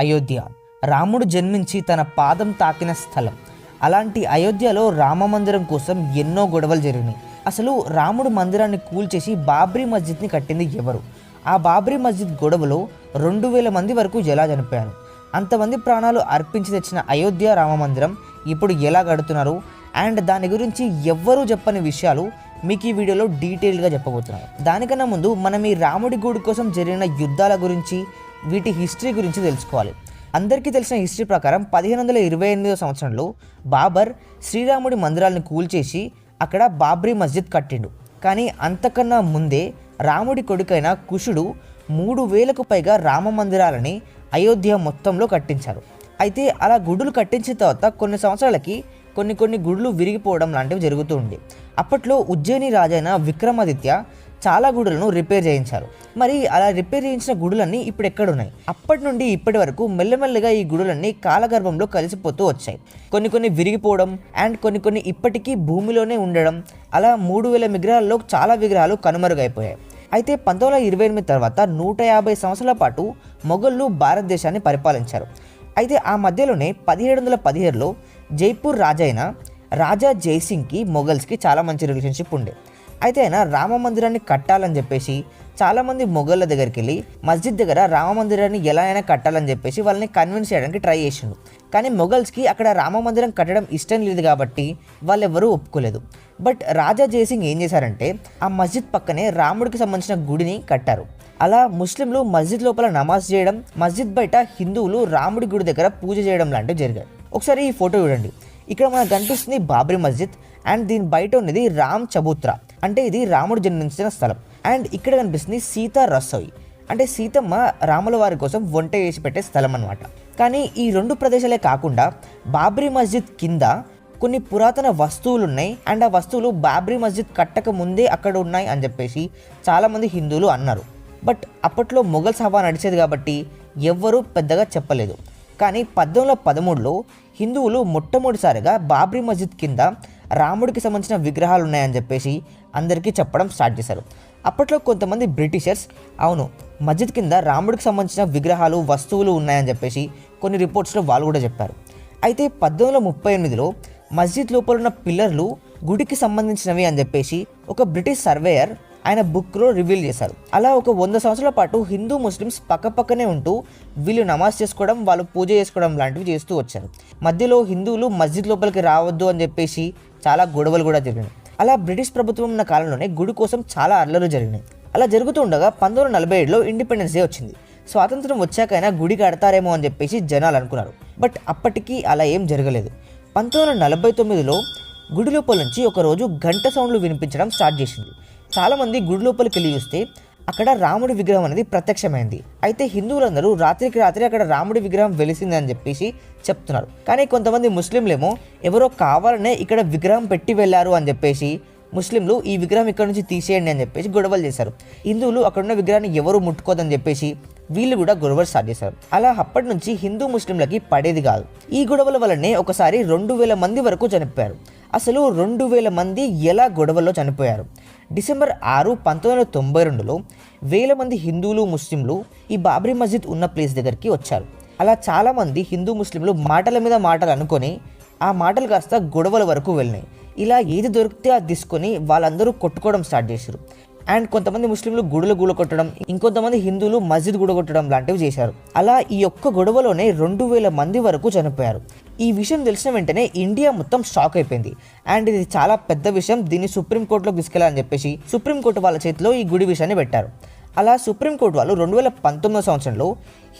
అయోధ్య రాముడు జన్మించి తన పాదం తాకిన స్థలం. అలాంటి అయోధ్యలో రామమందిరం కోసం ఎన్నో గొడవలు జరిగినాయి. అసలు రాముడు మందిరాన్ని కూల్చేసి బాబ్రీ మస్జిద్ని కట్టింది ఎవరు? ఆ బాబ్రీ మస్జిద్ గొడవలో 2000 మంది వరకు ఎలా చనిపోయారు? అంతమంది ప్రాణాలు అర్పించి తెచ్చిన అయోధ్య రామమందిరం ఇప్పుడు ఎలా కడుతున్నారు అండ్ దాని గురించి ఎవ్వరూ చెప్పని విషయాలు మీకు ఈ వీడియోలో డీటెయిల్గా చెప్పబోతున్నారు. దానికన్నా ముందు మనం ఈ రాముడి గుడి కోసం జరిగిన యుద్ధాల గురించి, వీటి హిస్టరీ గురించి తెలుసుకోవాలి. అందరికీ తెలిసిన హిస్టరీ ప్రకారం 1528 సంవత్సరంలో బాబర్ శ్రీరాముడి మందిరాలను కూల్చేసి అక్కడ బాబ్రీ మస్జిద్ కట్టిండు. కానీ అంతకన్నా ముందే రాముడి కొడుకైన కుషుడు 3000కు పైగా రామ మందిరాలని అయోధ్య మొత్తంలో కట్టించారు. అయితే అలా గుడులు కట్టించిన తర్వాత కొన్ని సంవత్సరాలకి కొన్ని గుడులు విరిగిపోవడం లాంటివి జరుగుతూ ఉండే. అప్పట్లో ఉజ్జయిని రాజైన విక్రమాదిత్య చాలా గుడులను రిపేర్ చేయించారు. మరి అలా రిపేర్ చేయించిన గుడులన్నీ ఇప్పుడు ఎక్కడున్నాయి? అప్పటి నుండి ఇప్పటి వరకు మెల్లమెల్లగా ఈ గుడులన్నీ కాలగర్భంలో కలిసిపోతూ వచ్చాయి. కొన్ని విరిగిపోవడం అండ్ కొన్ని ఇప్పటికీ భూమిలోనే ఉండడం, అలా 3000 విగ్రహాల్లో చాలా విగ్రహాలు కనుమరుగైపోయాయి. అయితే 1928 తర్వాత 150 సంవత్సరాల పాటు మొఘళ్ళు భారతదేశాన్ని పరిపాలించారు. అయితే ఆ మధ్యలోనే 1717లో జైపూర్ రాజైన రాజా జైసింగ్కి మొఘల్స్కి చాలా మంచి రిలేషన్షిప్ ఉండే. అయితే ఆయన రామ మందిరాన్ని కట్టాలని చెప్పేసి చాలామంది మొఘళ్ళ దగ్గరికి వెళ్ళి మస్జిద్ దగ్గర రామ మందిరాన్ని ఎలా అయినా కట్టాలని చెప్పేసి వాళ్ళని కన్విన్స్ చేయడానికి ట్రై చేసిండు. కానీ మొఘల్స్కి అక్కడ రామ మందిరం కట్టడం ఇష్టం లేదు కాబట్టి వాళ్ళెవరూ ఒప్పుకోలేదు. బట్ రాజా జైసింగ్ ఏం చేశారంటే ఆ మస్జిద్ పక్కనే రాముడికి సంబంధించిన గుడిని కట్టారు. అలా ముస్లింలు మస్జిద్ లోపల నమాజ్ చేయడం, మస్జిద్ బయట హిందువులు రాముడి గుడి దగ్గర పూజ చేయడం లాంటివి జరిగాయి. ఒకసారి ఈ ఫోటో చూడండి. ఇక్కడ మనకు కనిపిస్తుంది బాబ్రీ మస్జిద్ అండ్ దీని బయట ఉన్నది రామ్ చబూత్రా, అంటే ఇది రాముడు జన్మించిన స్థలం. అండ్ ఇక్కడ కనిపిస్తుంది సీతా రసోయి, అంటే సీతమ్మ రాముల వారి కోసం వంట చేసి పెట్టే స్థలం అన్నమాట. కానీ ఈ 2 ప్రదేశాలే కాకుండా బాబ్రీ మస్జిద్ కింద కొన్ని పురాతన వస్తువులు ఉన్నాయి అండ్ ఆ వస్తువులు బాబ్రీ మస్జిద్ కట్టక ముందే అక్కడ ఉన్నాయి అని చెప్పేసి చాలామంది హిందువులు అన్నారు. బట్ అప్పట్లో మొఘల్స్ హవా నడిచేది కాబట్టి ఎవ్వరూ పెద్దగా చెప్పలేదు. కానీ 1813లో హిందువులు మొట్టమొదటిసారిగా బాబ్రీ మస్జిద్ కింద రాముడికి సంబంధించిన విగ్రహాలు ఉన్నాయని చెప్పేసి అందరికీ చెప్పడం స్టార్ట్ చేశారు. అప్పట్లో కొంతమంది బ్రిటిషర్స్ అవును మస్జిద్ కింద రాముడికి సంబంధించిన విగ్రహాలు, వస్తువులు ఉన్నాయని చెప్పేసి కొన్ని రిపోర్ట్స్లో వాళ్ళు కూడా చెప్పారు. అయితే 1838లో మస్జిద్ లోపల ఉన్న పిల్లర్లు గుడికి సంబంధించినవి అని చెప్పేసి ఒక బ్రిటిష్ సర్వేయర్ ఆయన బుక్లో రివీల్ చేశారు. అలా ఒక 100 సంవత్సరాల పాటు హిందూ ముస్లిమ్స్ పక్కపక్కనే ఉంటూ వీళ్ళు నమాజ్ చేసుకోవడం, వాళ్ళు పూజ చేసుకోవడం లాంటివి చేస్తూ వచ్చారు. మధ్యలో హిందువులు మస్జిద్ లోపలికి రావద్దు అని చెప్పేసి చాలా గొడవలు కూడా జరిగినాయి. అలా బ్రిటిష్ ప్రభుత్వం ఉన్న కాలంలోనే గుడి కోసం చాలా అల్లర్లు జరిగినాయి. అలా జరుగుతూ ఉండగా 1947లో ఇండిపెండెన్స్ డే వచ్చింది. స్వాతంత్రం వచ్చాకైనా గుడి కడతారేమో అని చెప్పేసి జనాలు అనుకున్నారు. బట్ అప్పటికీ అలా ఏం జరగలేదు. 1949లో గుడి లోపల నుంచి ఒకరోజు గంట సౌండ్లు వినిపించడం స్టార్ట్ చేసింది. చాలామంది గుడి లోపలికి వెళ్ళి చూస్తే అక్కడ రాముడి విగ్రహం అనేది ప్రత్యక్షమైంది. అయితే హిందువులందరూ రాత్రికి రాత్రి అక్కడ రాముడి విగ్రహం వెలిసింది అని చెప్పేసి చెప్తున్నారు. కానీ కొంతమంది ముస్లింలేమో ఎవరో కావాలనే ఇక్కడ విగ్రహం పెట్టి వెళ్ళారు అని చెప్పేసి ముస్లింలు ఈ విగ్రహం ఇక్కడ నుంచి తీసేయండి అని చెప్పేసి గొడవలు చేశారు. హిందువులు అక్కడున్న విగ్రహాన్ని ఎవరు ముట్టుకోదని చెప్పేసి వీళ్ళు కూడా గొడవలు స్టార్ట్ చేశారు. అలా అప్పటి నుంచి హిందూ ముస్లింలకి పడేది కాదు. ఈ గొడవల వల్లనే ఒకసారి 2000 మంది వరకు చనిపోయారు. అసలు 2000 మంది ఎలా గొడవల్లో చనిపోయారు? డిసెంబర్ 6, 1992లో 1000 మంది హిందువులు, ముస్లింలు ఈ బాబ్రీ మస్జిద్ ఉన్న ప్లేస్ దగ్గరికి వచ్చారు. అలా చాలామంది హిందూ ముస్లింలు మాటల మీద మాటలు అనుకొని ఆ మాటలు కాస్త గొడవల వరకు వెళ్ళినాయి. ఇలా ఏది దొరికితే అది తీసుకొని వాళ్ళందరూ కొట్టుకోవడం స్టార్ట్ చేశారు. అండ్ కొంతమంది ముస్లింలు గుడులు కొట్టడం, ఇంకొంతమంది హిందువులు మస్జిద్ కొట్టడం లాంటివి చేశారు. అలా ఈ ఒక్క గొడవలోనే 2000 మంది వరకు చనిపోయారు. ఈ విషయం తెలిసిన వెంటనే ఇండియా మొత్తం షాక్ అయిపోయింది. అండ్ ఇది చాలా పెద్ద విషయం, దీన్ని సుప్రీంకోర్టులోకి తీసుకెళ్లాలని చెప్పేసి సుప్రీంకోర్టు వాళ్ళ చేతిలో ఈ గుడి విషయాన్ని పెట్టారు. అలా సుప్రీంకోర్టు వాళ్ళు 2019 సంవత్సరంలో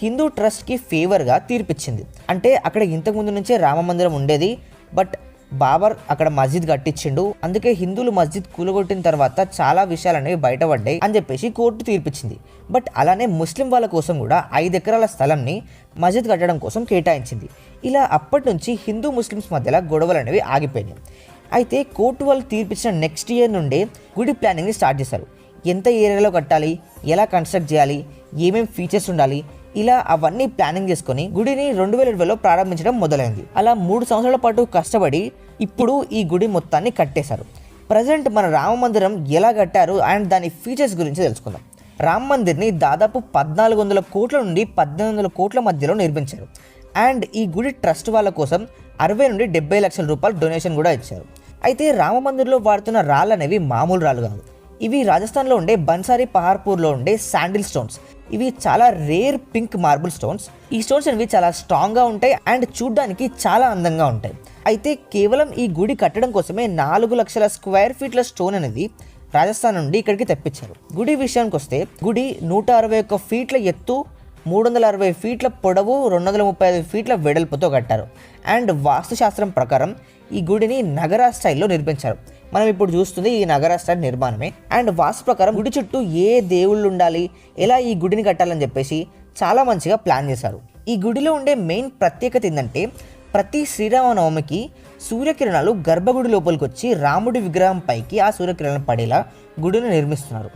హిందూ ట్రస్ట్కి ఫేవర్గా తీర్పిచ్చింది. అంటే అక్కడ ఇంతకుముందు నుంచే రామ మందిరం ఉండేది, బట్ బాబర్ అక్కడ మస్జిద్ కట్టించిండు, అందుకే హిందువులు మస్జిద్ కూలగొట్టిన తర్వాత చాలా విషయాలు అనేవి బయటపడ్డాయి అని చెప్పేసి కోర్టు తీర్పిచ్చింది. బట్ అలానే ముస్లిం వాళ్ళ కోసం కూడా 5 ఎకరాల స్థలంని మస్జిద్ కట్టడం కోసం కేటాయించింది. ఇలా అప్పటి నుంచి హిందూ ముస్లిమ్స్ మధ్యలో గొడవలు అనేవి ఆగిపోయినాయి. అయితే కోర్టు వాళ్ళు తీర్పిచ్చిన నెక్స్ట్ ఇయర్ నుండే గుడి ప్లానింగ్ని స్టార్ట్ చేశారు. ఎంత ఏరియాలో కట్టాలి, ఎలా కన్స్ట్రక్ట్ చేయాలి, ఏమేమి ఫీచర్స్ ఉండాలి, ఇలా అవన్నీ ప్లానింగ్ చేసుకొని గుడిని 2020లో ప్రారంభించడం మొదలైంది. అలా 3 సంవత్సరాల పాటు కష్టపడి ఇప్పుడు ఈ గుడి మొత్తాన్ని కట్టేశారు. ప్రజెంట్ మన రామ మందిరం ఎలా కట్టారు అండ్ దాని ఫీచర్స్ గురించి తెలుసుకుందాం. రామ్ మందిర్ని దాదాపు 1400 కోట్ల నుండి 1800 కోట్ల మధ్యలో నిర్మించారు. అండ్ ఈ గుడి ట్రస్ట్ వాళ్ళ కోసం 60 నుండి 70 లక్షల రూపాయలు డొనేషన్ కూడా ఇచ్చారు. అయితే రామ మందిర్లో వాడుతున్న రాళ్ళు అనేవి మామూలు రాళ్ళు కాదు. ఇవి రాజస్థాన్లో ఉండే బన్సారీ పహార్పూర్లో ఉండే శాండిల్ స్టోన్స్. ఇవి చాలా రేర్ పింక్ మార్బుల్ స్టోన్స్. ఈ స్టోన్స్ అనేవి చాలా స్ట్రాంగ్గా ఉంటాయి అండ్ చూడ్డానికి చాలా అందంగా ఉంటాయి. అయితే కేవలం ఈ గుడి కట్టడం కోసమే 4 లక్షల స్క్వేర్ ఫీట్ల స్టోన్ అనేది రాజస్థాన్ నుండి ఇక్కడికి తెప్పించారు. గుడి విషయానికి వస్తే గుడి 161 ఫీట్ల ఎత్తు, 360 ఫీట్ల పొడవు, 235 ఫీట్ల వెడల్పుతో కట్టారు. అండ్ వాస్తుశాస్త్రం ప్రకారం ఈ గుడిని నగరా స్టైల్లో నిర్మించారు. మనం ఇప్పుడు చూస్తుంది ఈ నగరా స్టైల్ నిర్మాణమే. అండ్ వాస్తు ప్రకారం గుడి చుట్టూ ఏ దేవుళ్ళు ఉండాలి, ఎలా ఈ గుడిని కట్టాలని చెప్పేసి చాలా మంచిగా ప్లాన్ చేశారు. ఈ గుడిలో ఉండే మెయిన్ ప్రత్యేకత ఏంటంటే ప్రతి శ్రీరామనవమికి సూర్యకిరణాలు గర్భగుడి లోపలికి వచ్చి రాముడి విగ్రహం పైకి ఆ సూర్యకిరణాలు పడేలా గుడిని నిర్మిస్తున్నారు.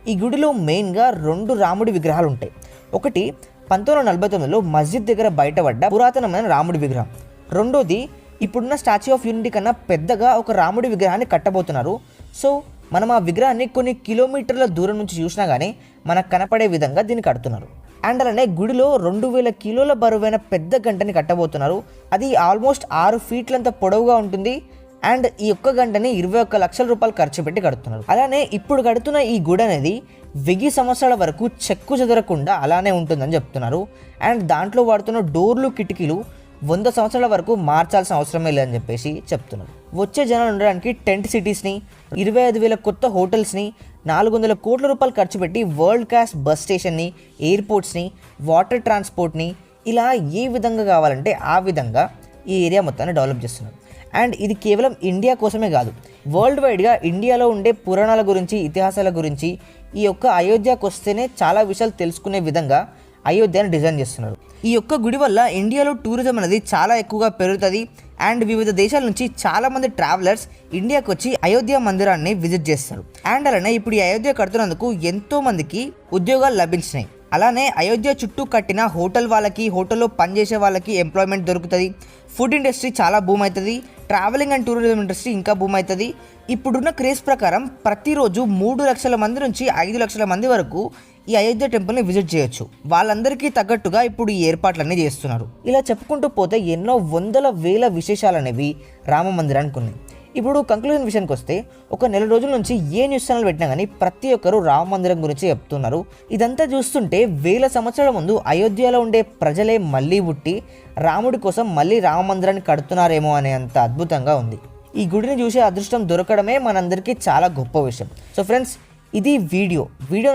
ఈ గుడిలో మెయిన్గా 2 రాముడి విగ్రహాలు ఉంటాయి. ఒకటి 1949లో మస్జిద్ దగ్గర బయటపడ్డ పురాతనమైన రాముడి విగ్రహం. రెండోది ఇప్పుడున్న స్టాచ్యూ ఆఫ్ యూనిటీ కన్నా పెద్దగా ఒక రాముడి విగ్రహాన్ని కట్టబోతున్నారు. సో మనం ఆ విగ్రహాన్ని కొన్ని కిలోమీటర్ల దూరం నుంచి చూసినా కానీ మనకు కనపడే విధంగా దీన్ని కడుతున్నారు. అండ్ అలానే గుడిలో 2000 కిలోల బరువైన పెద్ద గంటని కట్టబోతున్నారు. అది ఆల్మోస్ట్ 6 ఫీట్లంత పొడవుగా ఉంటుంది. అండ్ ఈ ఒక్క గంటని 21 లక్షల రూపాయలు ఖర్చు పెట్టి కడుతున్నారు. అలానే ఇప్పుడు కడుతున్న ఈ గుడి అనేది 1000 సంవత్సరాల వరకు చెక్కు చెదరకుండా అలానే ఉంటుందని చెప్తున్నారు. అండ్ దాంట్లో వాడుతున్న డోర్లు, కిటికీలు 100 సంవత్సరాల వరకు మార్చాల్సిన అవసరమే లేదని చెప్పేసి చెప్తున్నారు. వచ్చే జనాలు ఉండడానికి టెంట్ సిటీస్ని, 25,000 కొత్త హోటల్స్ని, 400 కోట్ల రూపాయలు ఖర్చు పెట్టి వరల్డ్ క్లాస్ బస్ స్టేషన్ని, ఎయిర్పోర్ట్స్ని, వాటర్ ట్రాన్స్పోర్ట్ని, ఇలా ఏ విధంగా కావాలంటే ఆ విధంగా ఈ ఏరియా మొత్తాన్ని డెవలప్ చేస్తున్నారు. అండ్ ఇది కేవలం ఇండియా కోసమే కాదు, వరల్డ్ వైడ్గా ఇండియాలో ఉండే పురాణాల గురించి, ఇతిహాసాల గురించి ఈ యొక్క అయోధ్యకు వస్తేనే చాలా విషయాలు తెలుసుకునే విధంగా అయోధ్యను డిజైన్ చేస్తున్నారు. ఈ యొక్క గుడి వల్ల ఇండియాలో టూరిజం అనేది చాలా ఎక్కువగా పెరుగుతుంది. అండ్ వివిధ దేశాల నుంచి చాలామంది ట్రావెలర్స్ ఇండియాకి వచ్చి అయోధ్య మందిరాన్ని విజిట్ చేస్తారు. అండ్ అలానే ఇప్పుడు ఈ అయోధ్య కడుతున్నందుకు ఎంతోమందికి ఉద్యోగాలు లభించినాయి. అలానే అయోధ్య చుట్టూ కట్టిన హోటల్ వాళ్ళకి, హోటల్లో పనిచేసే వాళ్ళకి ఎంప్లాయ్మెంట్ దొరుకుతుంది. ఫుడ్ ఇండస్ట్రీ చాలా బూమ్ అవుతుంది. ట్రావెలింగ్ అండ్ టూరిజం ఇండస్ట్రీ ఇంకా బూమ్ అవుతుంది. ఇప్పుడున్న క్రేజ్ ప్రకారం ప్రతిరోజు 3 లక్షల మంది నుంచి 5 లక్షల మంది వరకు ఈ అయోధ్య టెంపుల్ని విజిట్ చేయొచ్చు. వాళ్ళందరికీ తగ్గట్టుగా ఇప్పుడు ఈ ఏర్పాట్లన్నీ చేస్తున్నారు. ఇలా చెప్పుకుంటూ పోతే ఎన్నో వందల వేల విశేషాలు అనేవి రామ మందిరానికి ఉన్నాయి. ఇప్పుడు కంక్లూజన్ విషయానికి వస్తే ఒక నెల రోజుల నుంచి ఏ న్యూస్ ఛానల్ పెట్టినా కానీ ప్రతి ఒక్కరు రామ మందిరం గురించి చెప్తున్నారు. ఇదంతా చూస్తుంటే 1000 సంవత్సరాల ముందు అయోధ్యలో ఉండే ప్రజలే మళ్ళీ పుట్టి రాముడి కోసం మళ్ళీ రామ మందిరాన్ని కడుతున్నారేమో అనే అంత అద్భుతంగా ఉంది. ఈ గుడిని చూసే అదృష్టం దొరకడమే మనందరికీ చాలా గొప్ప విషయం. సో ఫ్రెండ్స్, ఇది వీడియో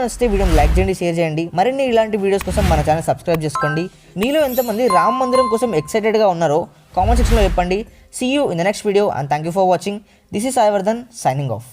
నచ్చితే వీడియోని లైక్ చేయండి, షేర్ చేయండి. మరిన్ని ఇలాంటి వీడియోస్ కోసం మన ఛానల్ సబ్స్క్రైబ్ చేసుకోండి. మీలో ఎంతమంది రామ మందిరం కోసం ఎక్సైటెడ్గా ఉన్నారో కామెంట్ సెక్షన్లో చెప్పండి. See you in the next video and thank you for watching. This is Sai Vardhan signing off.